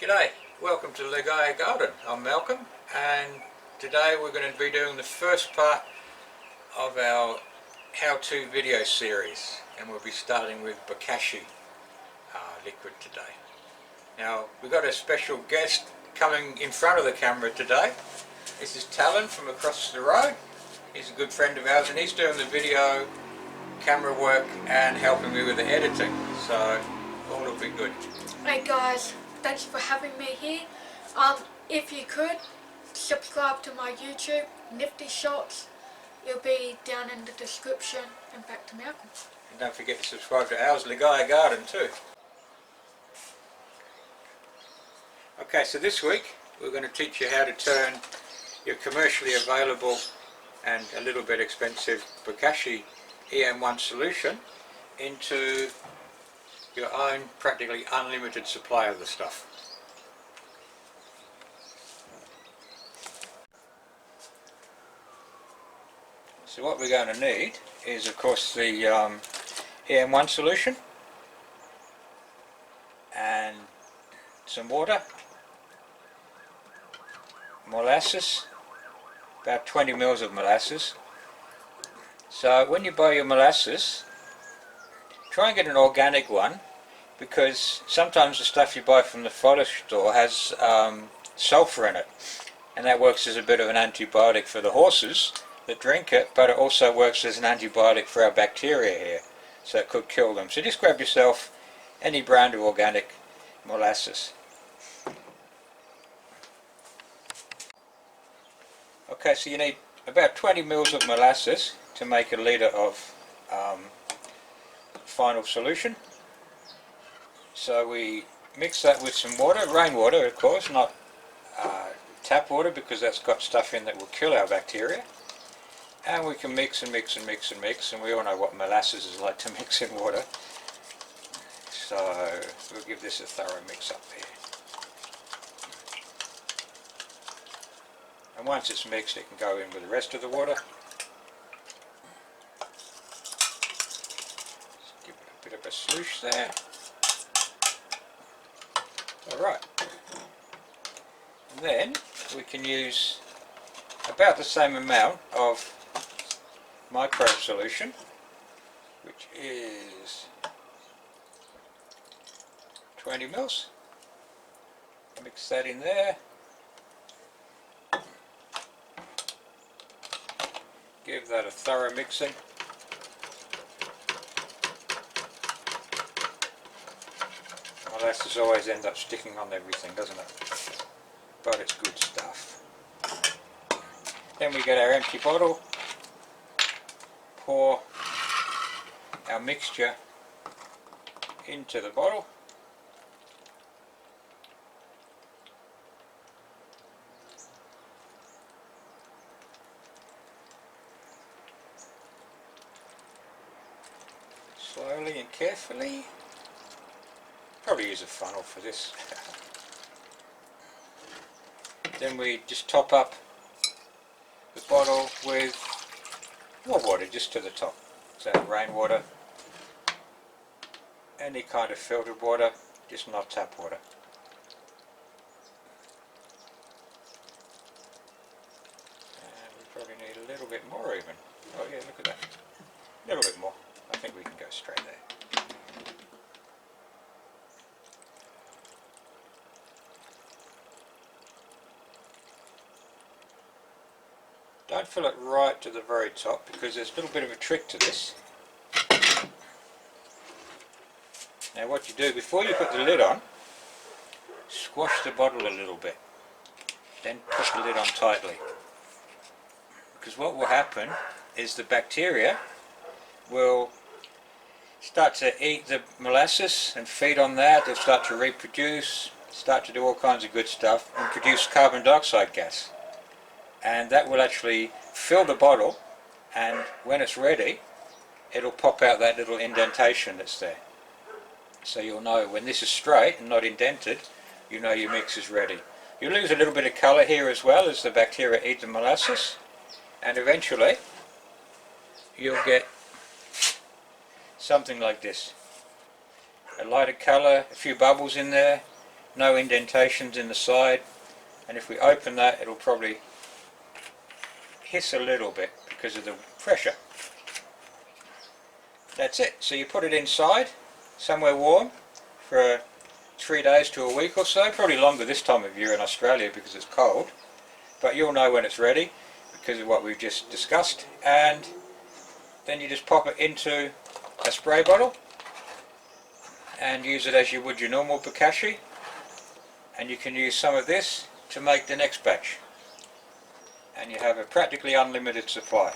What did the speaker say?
G'day, welcome to Legaia Garden. I'm Malcolm, and today we're going to be doing the first part of our how-to video series, and we'll be starting with Bokashi liquid today. Now we've got a special guest coming in front of the camera today. This is Talon from across the road. He's a good friend of ours and he's doing the video, camera work and helping me with the editing, so all will be good. Hey guys, thanks for having me here. If you could, subscribe to my YouTube, Nifty Shots. It'll be down in the description, and back to Malcolm. And don't forget to subscribe to ours, Legaia Garden, too. Okay, so this week we're going to teach you how to turn your commercially available and a little bit expensive Bokashi EM1 solution into your own practically unlimited supply of the stuff. So what we're going to need is, of course, the EM1 solution and some water, molasses, about 20 mils of molasses. So when you buy your molasses, try and get an organic one, because sometimes the stuff you buy from the forest store has sulfur in it, and that works as a bit of an antibiotic for the horses that drink it, but it also works as an antibiotic for our bacteria here, so it could kill them. So just grab yourself any brand of organic molasses. Okay, so you need about 20 mils of molasses to make a litre of final solution. So we mix that with some water, rainwater of course, not tap water, because that's got stuff in that will kill our bacteria. And we can mix and mix and mix and mix, and we all know what molasses is like to mix in water. So we'll give this a thorough mix up here. And once it's mixed, it can go in with the rest of the water. Just give it a bit of a swoosh there. Alright. And then we can use about the same amount of microbe solution, which is 20 mils. Mix that in there. Give that a thorough mixing. Molasses always ends up sticking on everything, doesn't it? But it's good stuff. Then we get our empty bottle, pour our mixture into the bottle. Slowly and carefully. Probably use a funnel for this. Then we just top up the bottle with more water just to the top. So rainwater, any kind of filtered water, just not tap water. And we probably need a little bit more even. Oh yeah, look at that. A little bit more. I think we can go straight there. Don't fill it right to the very top, because there's a little bit of a trick to this. Now what you do, before you put the lid on, squash the bottle a little bit, then put the lid on tightly. Because what will happen is the bacteria will start to eat the molasses and feed on that. They'll start to reproduce, start to do all kinds of good stuff, and produce carbon dioxide gas. And that will actually fill the bottle, and when it's ready, it'll pop out that little indentation that's there. So you'll know when this is straight and not indented, you know your mix is ready. You lose a little bit of colour here as well as the bacteria eat the molasses, and eventually you'll get something like this. A lighter colour, a few bubbles in there, no indentations in the side, and if we open that it'll probably hiss a little bit because of the pressure. That's it. So you put it inside somewhere warm for 3 days to a week or so, probably longer this time of year in Australia because it's cold, but you'll know when it's ready because of what we've just discussed. And then you just pop it into a spray bottle and use it as you would your normal Bokashi, and you can use some of this to make the next batch, and you have a practically unlimited supply.